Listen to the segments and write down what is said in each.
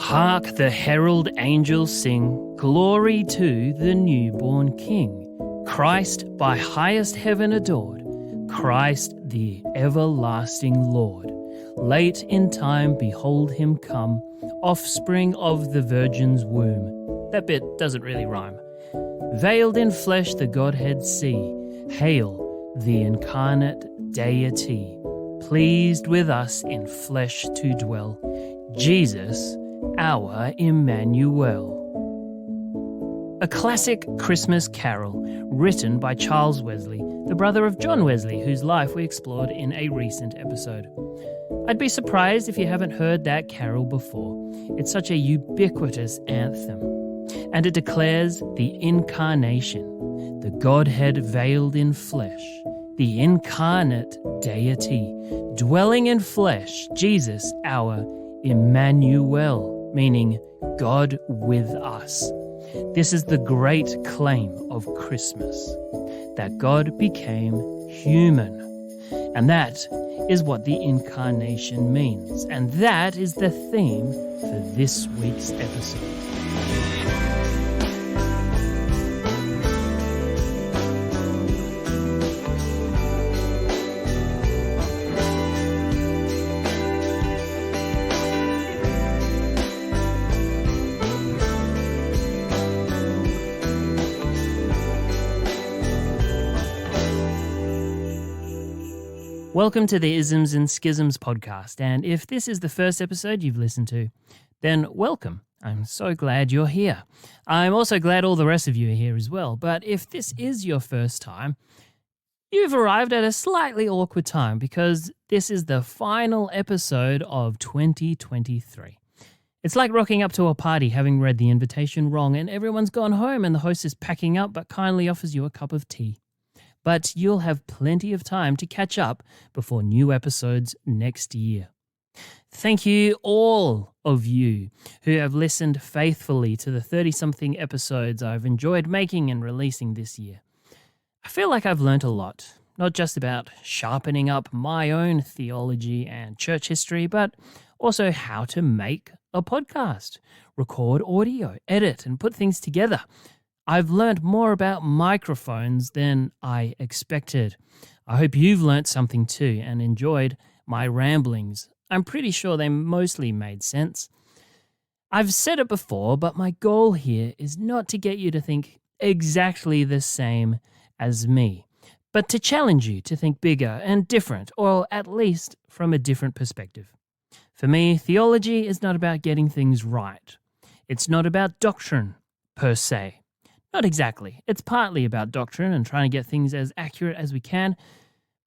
Hark the herald angels sing, glory to the newborn King. Christ by highest heaven adored, Christ the everlasting Lord. Late in time behold him come, offspring of the Virgin's womb. That bit doesn't really rhyme. Veiled in flesh the Godhead see, hail the incarnate Deity. Pleased with us in flesh to dwell, Jesus our Immanuel. A classic Christmas carol written by Charles Wesley, the brother of John Wesley, whose life we explored in a recent episode. I'd be surprised if you haven't heard that carol before. It's such a ubiquitous anthem, and it declares the Incarnation, the Godhead veiled in flesh, the incarnate Deity, dwelling in flesh, Jesus our Immanuel, meaning God with us. This is the great claim of Christmas, that God became human. And that is what the Incarnation means. And that is the theme for this week's episode. Welcome to the Isms and Schisms podcast, and if this is the first episode you've listened to, then welcome. I'm so glad you're here. I'm also glad all the rest of you are here as well, but if this is your first time, you've arrived at a slightly awkward time because this is the final episode of 2023. It's like rocking up to a party having read the invitation wrong and everyone's gone home and the host is packing up but kindly offers you a cup of tea. But you'll have plenty of time to catch up before new episodes next year. Thank you, all of you who have listened faithfully to the 30-something episodes I've enjoyed making and releasing this year. I feel like I've learnt a lot, not just about sharpening up my own theology and church history, but also how to make a podcast, record audio, edit, and put things together. I've learned more about microphones than I expected. I hope you've learnt something too and enjoyed my ramblings. I'm pretty sure they mostly made sense. I've said it before, but my goal here is not to get you to think exactly the same as me, but to challenge you to think bigger and different, or at least from a different perspective. For me, theology is not about getting things right. It's not about doctrine, per se. Not exactly. It's partly about doctrine and trying to get things as accurate as we can,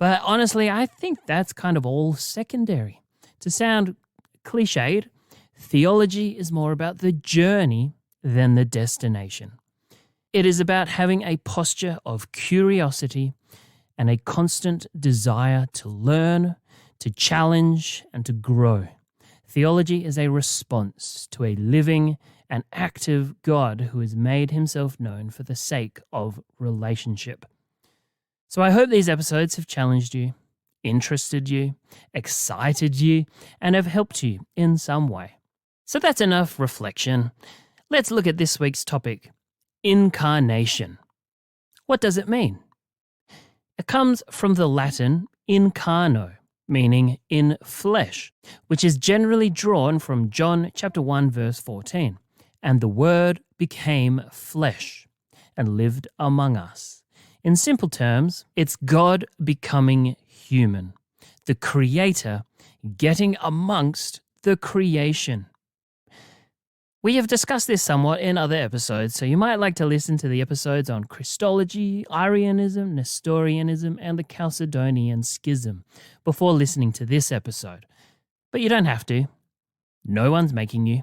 but honestly, I think that's kind of all secondary. To sound cliched, theology is more about the journey than the destination. It is about having a posture of curiosity and a constant desire to learn, to challenge, and to grow. Theology is a response to a living and active God who has made himself known for the sake of relationship. So I hope these episodes have challenged you, interested you, excited you, and have helped you in some way. So that's enough reflection. Let's look at this week's topic, incarnation. What does it mean? It comes from the Latin incarno, meaning in flesh, which is generally drawn from John chapter 1, verse 14. And the Word became flesh and lived among us. In simple terms, it's God becoming human, the Creator getting amongst the creation. We have discussed this somewhat in other episodes, so you might like to listen to the episodes on Christology, Arianism, Nestorianism, and the Chalcedonian Schism before listening to this episode. But you don't have to. No one's making you.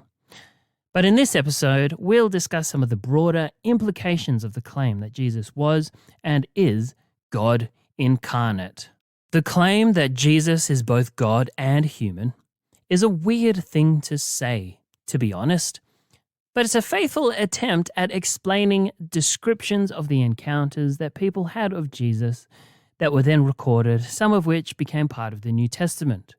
But in this episode, we'll discuss some of the broader implications of the claim that Jesus was and is God incarnate. The claim that Jesus is both God and human is a weird thing to say, to be honest, but it's a faithful attempt at explaining descriptions of the encounters that people had of Jesus that were then recorded, some of which became part of the New Testament.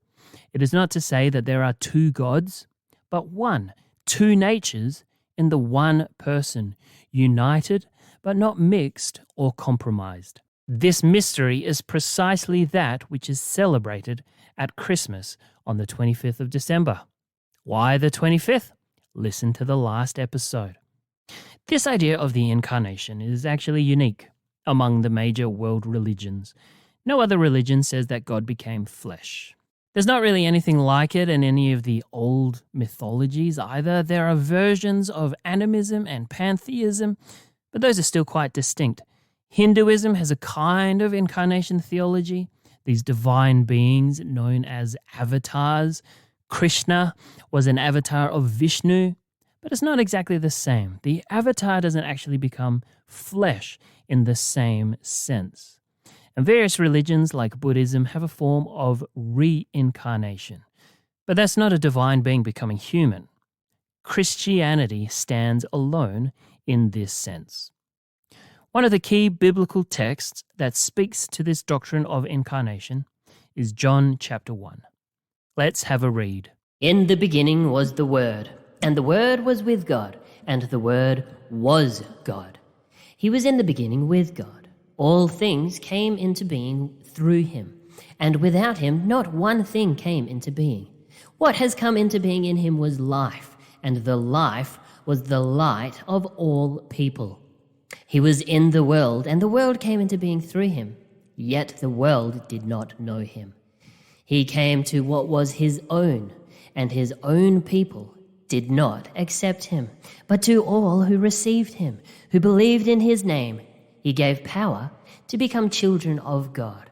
It is not to say that there are two gods, but one two natures in the one person, united but not mixed or compromised. This mystery is precisely that which is celebrated at Christmas on the 25th of December. Why the 25th? Listen to the last episode. This idea of the incarnation is actually unique among the major world religions. No other religion says that God became flesh. There's not really anything like it in any of the old mythologies either. There are versions of animism and pantheism, but those are still quite distinct. Hinduism has a kind of incarnation theology, these divine beings known as avatars. Krishna was an avatar of Vishnu, but it's not exactly the same. The avatar doesn't actually become flesh in the same sense. And various religions like Buddhism have a form of reincarnation, but that's not a divine being becoming human. Christianity stands alone in this sense. One of the key biblical texts that speaks to this doctrine of incarnation is John chapter 1. Let's have a read. In the beginning was the Word, and the Word was with God, and the Word was God. He was in the beginning with God. All things came into being through him, and without him not one thing came into being. What has come into being in him was life, and the life was the light of all people. He was in the world, and the world came into being through him, yet the world did not know him. He came to what was his own, and his own people did not accept him. But to all who received him, who believed in his name, he gave power to become children of God.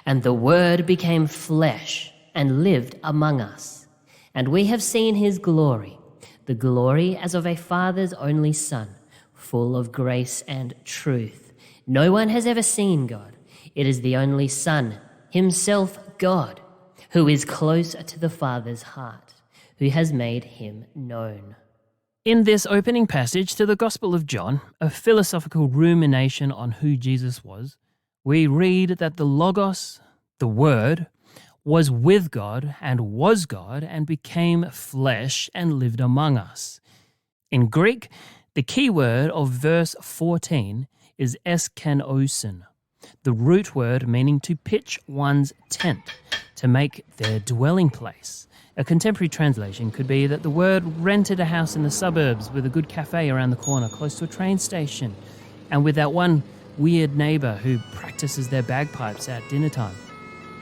And the Word became flesh and lived among us. And we have seen his glory, the glory as of a Father's only Son, full of grace and truth. No one has ever seen God. It is the only Son, himself God, who is close to the Father's heart, who has made him known. In this opening passage to the Gospel of John, a philosophical rumination on who Jesus was, we read that the Logos, the Word, was with God and became flesh and lived among us. In Greek, the key word of verse 14 is eskenosin, the root word meaning to pitch one's tent, to make their dwelling place. A contemporary translation could be that the Word rented a house in the suburbs with a good cafe around the corner close to a train station, and with that one weird neighbour who practices their bagpipes at dinner time.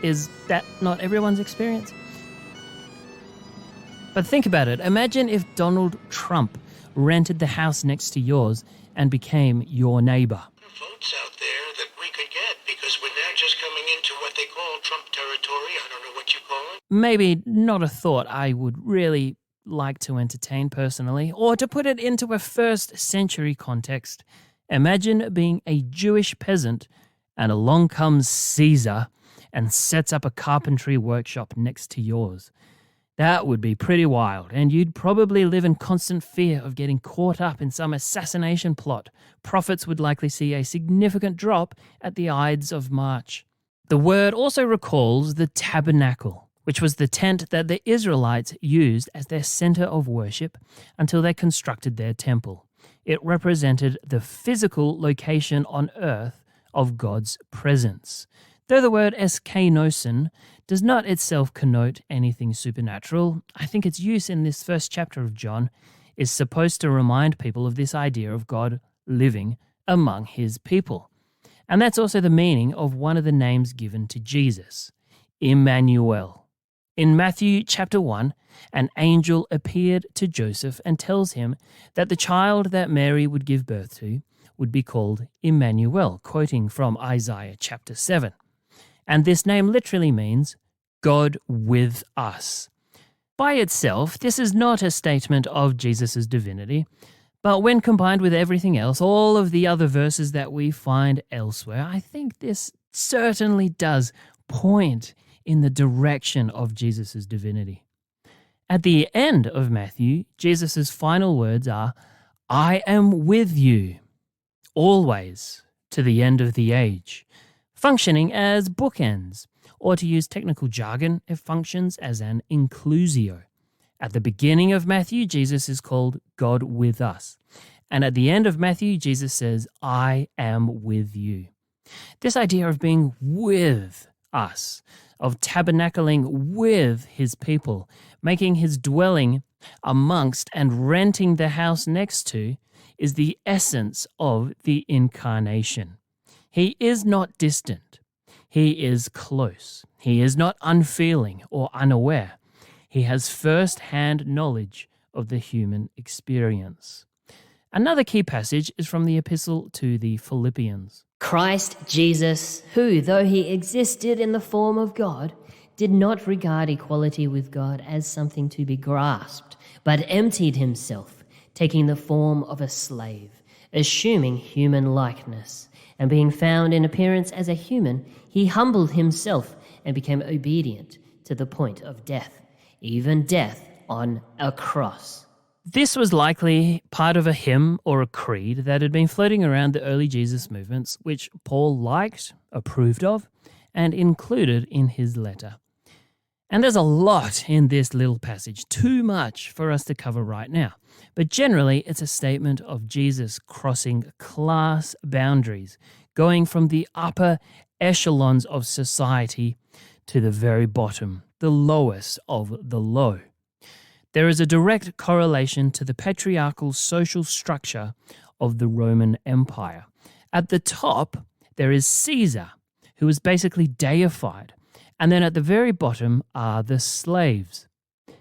Is that not everyone's experience? But think about it. Imagine if Donald Trump rented the house next to yours and became your neighbour. Votes out there that we could get, because we're now just coming into what they call Trump territory. I don't know what you call it. Maybe not a thought I would really like to entertain personally, or to put it into a first century context, imagine being a Jewish peasant and along comes Caesar and sets up a carpentry workshop next to yours. That would be pretty wild, and you'd probably live in constant fear of getting caught up in some assassination plot. Profits would likely see a significant drop at the Ides of March. The word also recalls the tabernacle, which was the tent that the Israelites used as their center of worship until they constructed their temple. It represented the physical location on earth of God's presence. Though the word eskenosin does not itself connote anything supernatural, I think its use in this first chapter of John is supposed to remind people of this idea of God living among his people. And that's also the meaning of one of the names given to Jesus, Immanuel. In Matthew chapter 1, an angel appeared to Joseph and tells him that the child that Mary would give birth to would be called Immanuel, quoting from Isaiah chapter 7. And this name literally means God with us. By itself, this is not a statement of Jesus' divinity, but when combined with everything else, all of the other verses that we find elsewhere, I think this certainly does point in the direction of Jesus' divinity. At the end of Matthew, Jesus' final words are, "I am with you, always, to the end of the age," functioning as bookends, or to use technical jargon, it functions as an inclusio. At the beginning of Matthew, Jesus is called God with us. And at the end of Matthew, Jesus says, I am with you. This idea of being with us, of tabernacling with his people, making his dwelling amongst and renting the house next to, is the essence of the incarnation. He is not distant. He is close. He is not unfeeling or unaware. He has first-hand knowledge of the human experience. Another key passage is from the epistle to the Philippians. Christ Jesus, who, though he existed in the form of God, did not regard equality with God as something to be grasped, but emptied himself, taking the form of a slave, assuming human likeness, and being found in appearance as a human, he humbled himself and became obedient to the point of death, even death on a cross. This was likely part of a hymn or a creed that had been floating around the early Jesus movements, which Paul liked, approved of, and included in his letter. And there's a lot in this little passage, too much for us to cover right now. But generally, it's a statement of Jesus crossing class boundaries, going from the upper echelons of society to the very bottom, the lowest of the low. There is a direct correlation to the patriarchal social structure of the Roman Empire. At the top, there is Caesar, who is basically deified, and then at the very bottom are the slaves.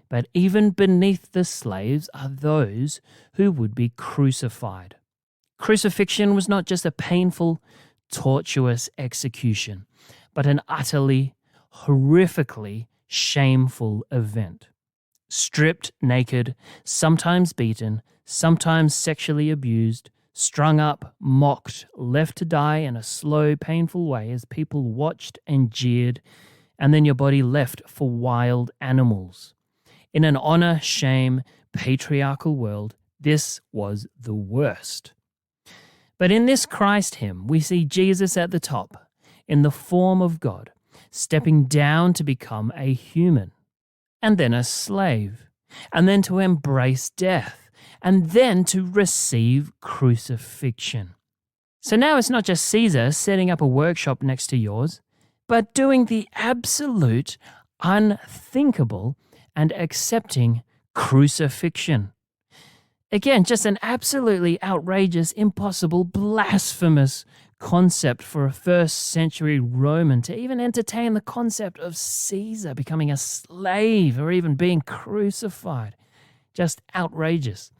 But even beneath the slaves are those who would be crucified. Crucifixion was not just a painful, tortuous execution, but an utterly, horrifically shameful event. Stripped naked, sometimes beaten, sometimes sexually abused, strung up, mocked, left to die in a slow, painful way as people watched and jeered, and then your body left for wild animals. In an honor, shame, patriarchal world, this was the worst. But in this Christ hymn, we see Jesus at the top, in the form of God, stepping down to become a human, and then a slave, and then to embrace death, and then to receive crucifixion. So now it's not just Caesar setting up a workshop next to yours, but doing the absolute, unthinkable, and accepting crucifixion. Again, just an absolutely outrageous, impossible, blasphemous concept for a first-century Roman to even entertain the concept of Caesar becoming a slave or even being crucified. Just outrageous.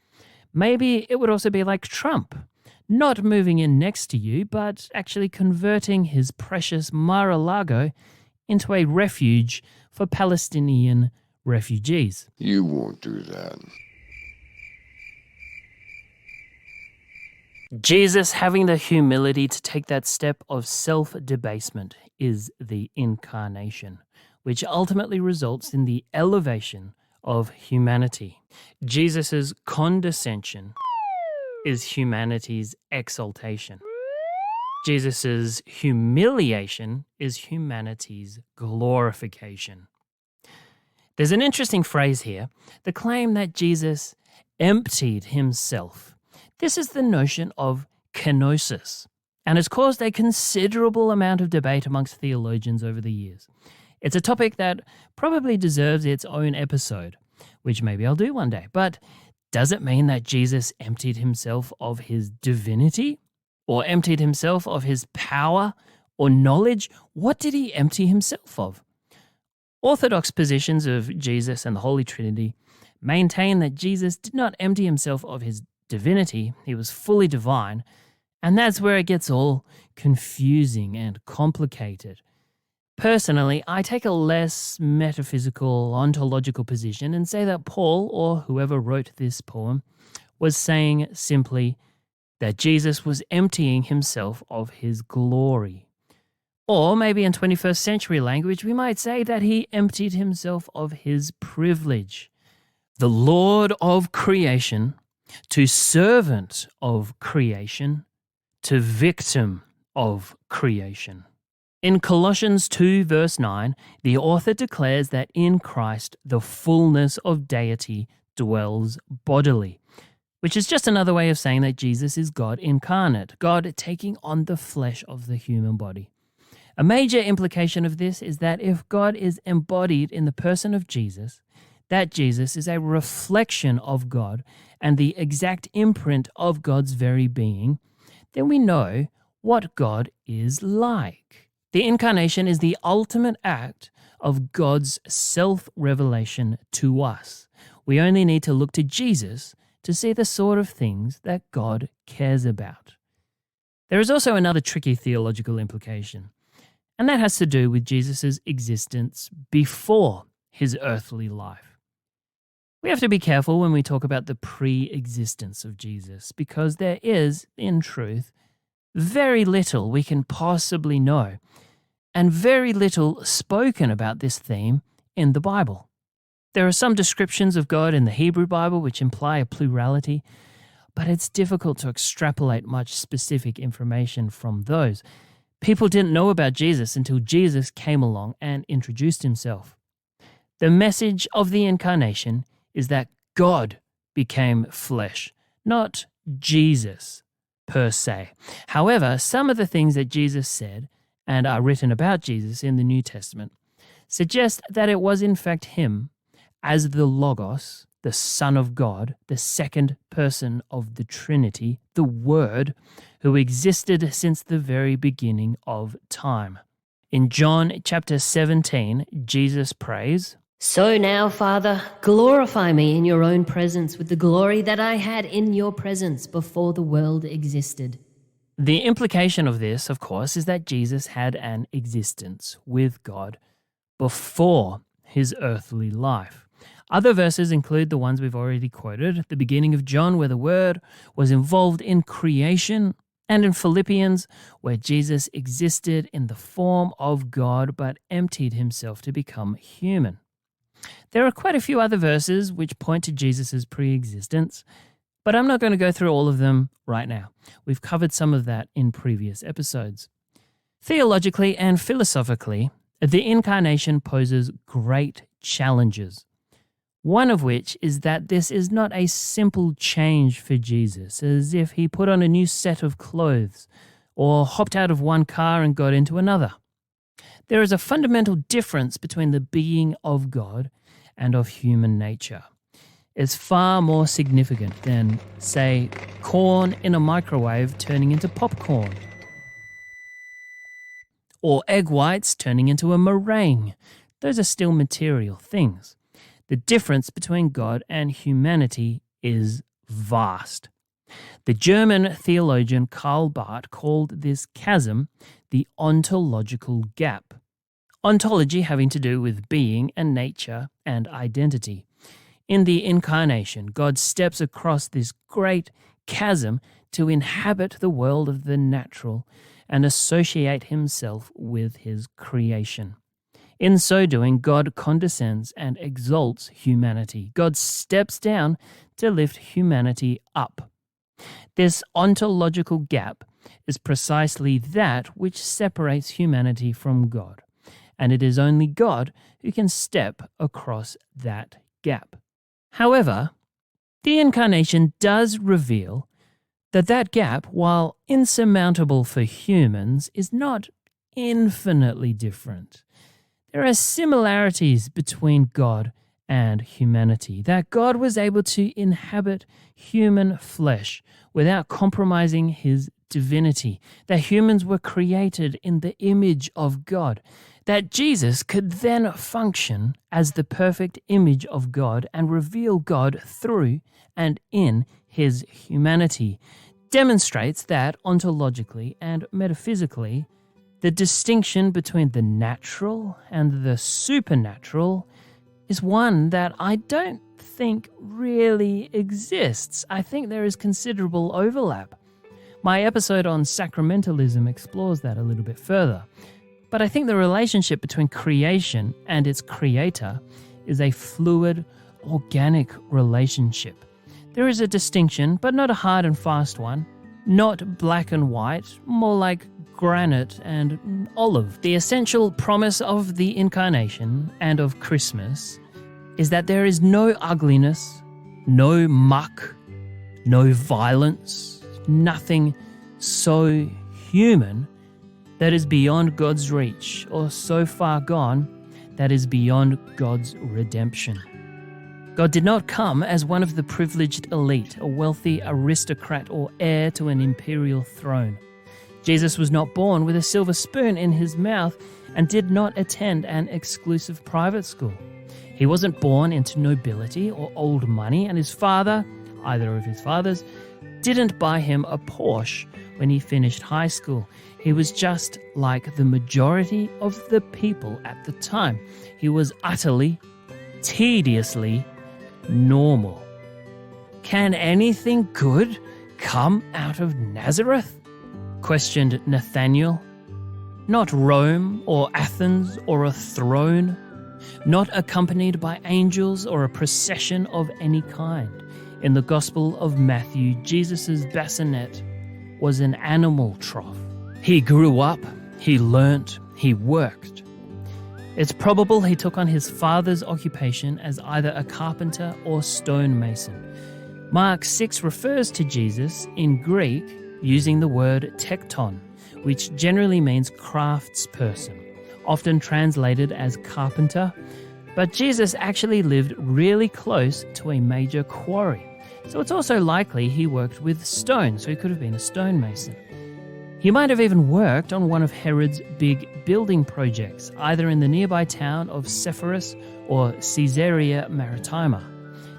Maybe it would also be like Trump, not moving in next to you, but actually converting his precious Mar-a-Lago into a refuge for Palestinian refugees. You won't do that. Jesus having the humility to take that step of self-debasement is the incarnation, which ultimately results in the elevation of humanity. Jesus' condescension is humanity's exaltation. Jesus' humiliation is humanity's glorification. There's an interesting phrase here, the claim that Jesus emptied himself. This is the notion of kenosis, and has caused a considerable amount of debate amongst theologians over the years. It's a topic that probably deserves its own episode, which maybe I'll do one day. But does it mean that Jesus emptied himself of his divinity? Or emptied himself of his power or knowledge? What did he empty himself of? Orthodox positions of Jesus and the Holy Trinity maintain that Jesus did not empty himself of his divinity. He was fully divine, and that's where it gets all confusing and complicated. Personally, I take a less metaphysical, ontological position and say that Paul, or whoever wrote this poem, was saying simply that Jesus was emptying himself of his glory. Or maybe in 21st century language, we might say that he emptied himself of his privilege. The Lord of creation to servant of creation to victim of creation. In Colossians 2 verse 9, the author declares that in Christ the fullness of deity dwells bodily, which is just another way of saying that Jesus is God incarnate, God taking on the flesh of the human body. A major implication of this is that if God is embodied in the person of Jesus, that Jesus is a reflection of God and the exact imprint of God's very being, then we know what God is like. The Incarnation is the ultimate act of God's self-revelation to us. We only need to look to Jesus to see the sort of things that God cares about. There is also another tricky theological implication, and that has to do with Jesus' existence before his earthly life. We have to be careful when we talk about the pre-existence of Jesus, because there is, in truth, very little we can possibly know, and very little spoken about this theme in the Bible. There are some descriptions of God in the Hebrew Bible which imply a plurality, but it's difficult to extrapolate much specific information from those. People didn't know about Jesus until Jesus came along and introduced himself. The message of the Incarnation is that God became flesh, not Jesus per se. However, some of the things that Jesus said and are written about Jesus in the New Testament suggest that it was in fact him, as the Logos, the Son of God, the second person of the Trinity, the Word, who existed since the very beginning of time. In John chapter 17, Jesus prays, So now, Father, glorify me in your own presence with the glory that I had in your presence before the world existed. The implication of this, of course, is that Jesus had an existence with God before his earthly life. Other verses include the ones we've already quoted, the beginning of John, where the Word was involved in creation, and in Philippians, where Jesus existed in the form of God but emptied himself to become human. There are quite a few other verses which point to Jesus' pre-existence, but I'm not going to go through all of them right now. We've covered some of that in previous episodes. Theologically and philosophically, the Incarnation poses great challenges. One of which is that this is not a simple change for Jesus, as if he put on a new set of clothes or hopped out of one car and got into another. There is a fundamental difference between the being of God and of human nature. It's far more significant than, say, corn in a microwave turning into popcorn, or egg whites turning into a meringue. Those are still material things. The difference between God and humanity is vast. The German theologian Karl Barth called this chasm the ontological gap. Ontology having to do with being and nature and identity. In the Incarnation, God steps across this great chasm to inhabit the world of the natural and associate himself with his creation. In so doing, God condescends and exalts humanity. God steps down to lift humanity up. This ontological gap is precisely that which separates humanity from God, and it is only God who can step across that gap. However, the Incarnation does reveal that that gap, while insurmountable for humans, is not infinitely different. There are similarities between God and humanity, that God was able to inhabit human flesh without compromising his divinity, that humans were created in the image of God, that Jesus could then function as the perfect image of God and reveal God through and in his humanity, demonstrates that ontologically and metaphysically, the distinction between the natural and the supernatural is one that I don't think really exists. I think there is considerable overlap. My episode on sacramentalism explores that a little bit further. But I think the relationship between creation and its creator is a fluid, organic relationship. There is a distinction, but not a hard and fast one. Not black and white, more like granite and olive. The essential promise of the Incarnation and of Christmas is that there is no ugliness, no muck, no violence, nothing so human that is beyond God's reach, or so far gone that is beyond God's redemption. God did not come as one of the privileged elite, a wealthy aristocrat or heir to an imperial throne. Jesus was not born with a silver spoon in his mouth and did not attend an exclusive private school. He wasn't born into nobility or old money, and his father, either of his fathers, didn't buy him a Porsche when he finished high school. He was just like the majority of the people at the time. He was utterly, tediously normal. Can anything good come out of Nazareth? Questioned Nathanael. Not Rome or Athens or a throne, not accompanied by angels or a procession of any kind. In the Gospel of Matthew, Jesus' bassinet was an animal trough. He grew up, he learnt, he worked. It's probable he took on his father's occupation as either a carpenter or stonemason. Mark 6 refers to Jesus in Greek using the word tekton, which generally means craftsperson, often translated as carpenter, but Jesus actually lived really close to a major quarry. So it's also likely he worked with stone, so he could have been a stonemason. He might have even worked on one of Herod's big building projects, either in the nearby town of Sepphoris or Caesarea Maritima.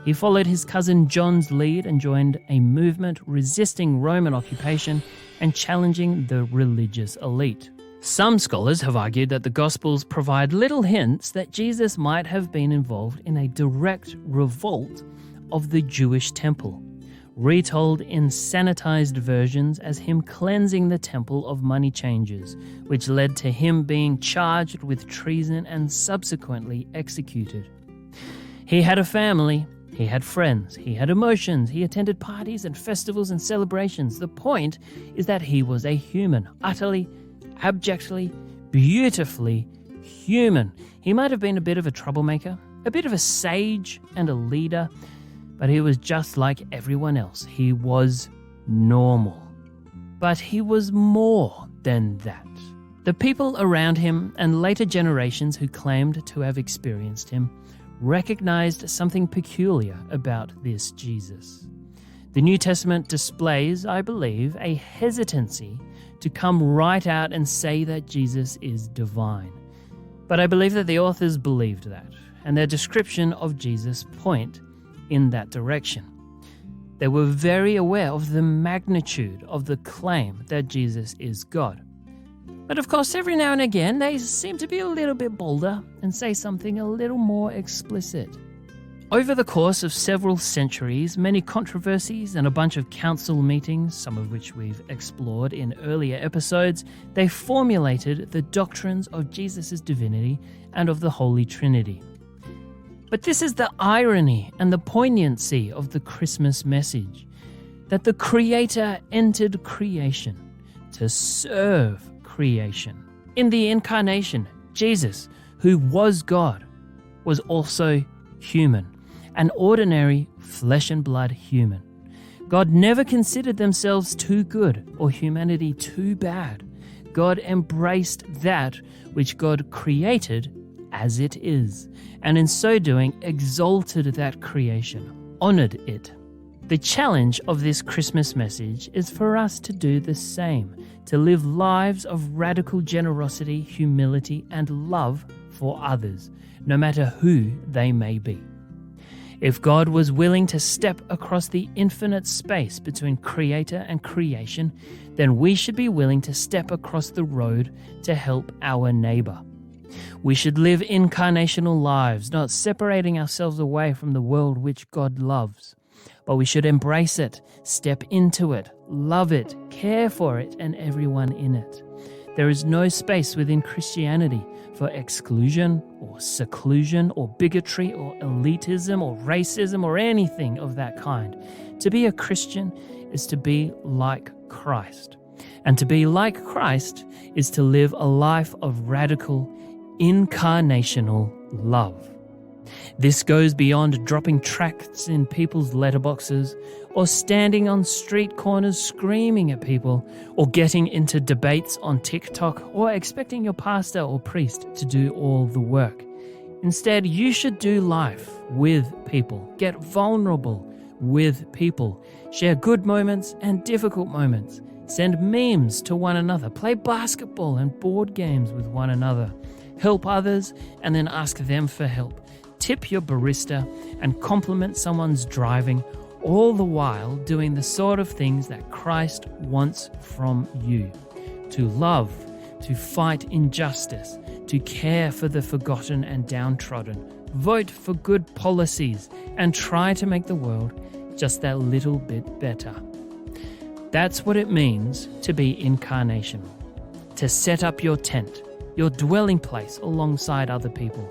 He followed his cousin John's lead and joined a movement resisting Roman occupation and challenging the religious elite. Some scholars have argued that the Gospels provide little hints that Jesus might have been involved in a direct revolt of the Jewish temple, retold in sanitized versions as him cleansing the temple of money changers, which led to him being charged with treason and subsequently executed. He had a family, he had friends, he had emotions, he attended parties and festivals and celebrations. The point is that he was a human, utterly, abjectly, beautifully human. He might have been a bit of a troublemaker, a bit of a sage and a leader, but he was just like everyone else. He was normal. But he was more than that. The people around him and later generations who claimed to have experienced him recognized something peculiar about this Jesus. The New Testament displays, I believe, a hesitancy to come right out and say that Jesus is divine. But I believe that the authors believed that, and their description of Jesus point in that direction. They were very aware of the magnitude of the claim that Jesus is God. But of course, every now and again, they seem to be a little bit bolder and say something a little more explicit. Over the course of several centuries, many controversies and a bunch of council meetings, some of which we've explored in earlier episodes, they formulated the doctrines of Jesus' divinity and of the Holy Trinity. But this is the irony and the poignancy of the Christmas message, that the Creator entered creation to serve creation. In the Incarnation, Jesus, who was God, was also human, an ordinary flesh and blood human. God never considered themselves too good or humanity too bad. God embraced that which God created as it is, and in so doing exalted that creation, honored it. The challenge of this Christmas message is for us to do the same, to live lives of radical generosity, humility, and love for others, no matter who they may be. If God was willing to step across the infinite space between Creator and creation, then we should be willing to step across the road to help our neighbor. We should live incarnational lives, not separating ourselves away from the world which God loves. But we should embrace it, step into it, love it, care for it, and everyone in it. There is no space within Christianity for exclusion or seclusion or bigotry or elitism or racism or anything of that kind. To be a Christian is to be like Christ. And to be like Christ is to live a life of radical, incarnational love. This goes beyond dropping tracts in people's letterboxes, or standing on street corners screaming at people, or getting into debates on TikTok, or expecting your pastor or priest to do all the work. Instead, you should do life with people, get vulnerable with people, share good moments and difficult moments, send memes to one another, play basketball and board games with one another, help others and then ask them for help, tip your barista and compliment someone's driving, all the while doing the sort of things that Christ wants from you. To love, to fight injustice, to care for the forgotten and downtrodden, vote for good policies, and try to make the world just that little bit better. That's what it means to be incarnational, to set up your tent, your dwelling place alongside other people.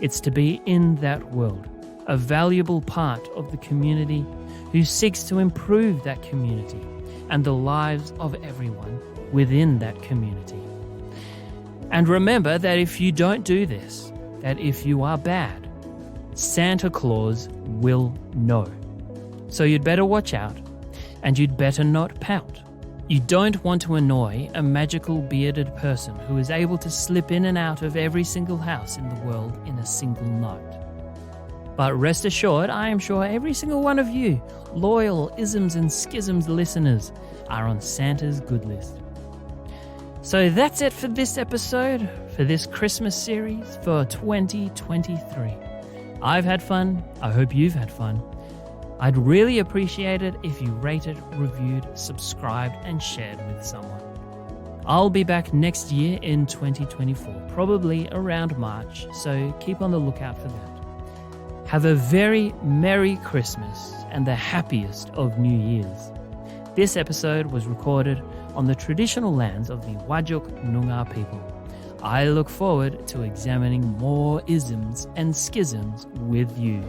It's to be in that world, a valuable part of the community who seeks to improve that community and the lives of everyone within that community. And remember that if you don't do this, that if you are bad, Santa Claus will know. So you'd better watch out, and you'd better not pout. You don't want to annoy a magical bearded person who is able to slip in and out of every single house in the world in a single night. But rest assured, I am sure every single one of you, loyal Isms and Schisms listeners, are on Santa's good list. So that's it for this episode, for this Christmas series for 2023. I've had fun. I hope you've had fun. I'd really appreciate it if you rated, reviewed, subscribed, and shared with someone. I'll be back next year in 2024, probably around March, so keep on the lookout for that. Have a very Merry Christmas and the happiest of New Years. This episode was recorded on the traditional lands of the Whadjuk Noongar people. I look forward to examining more isms and schisms with you.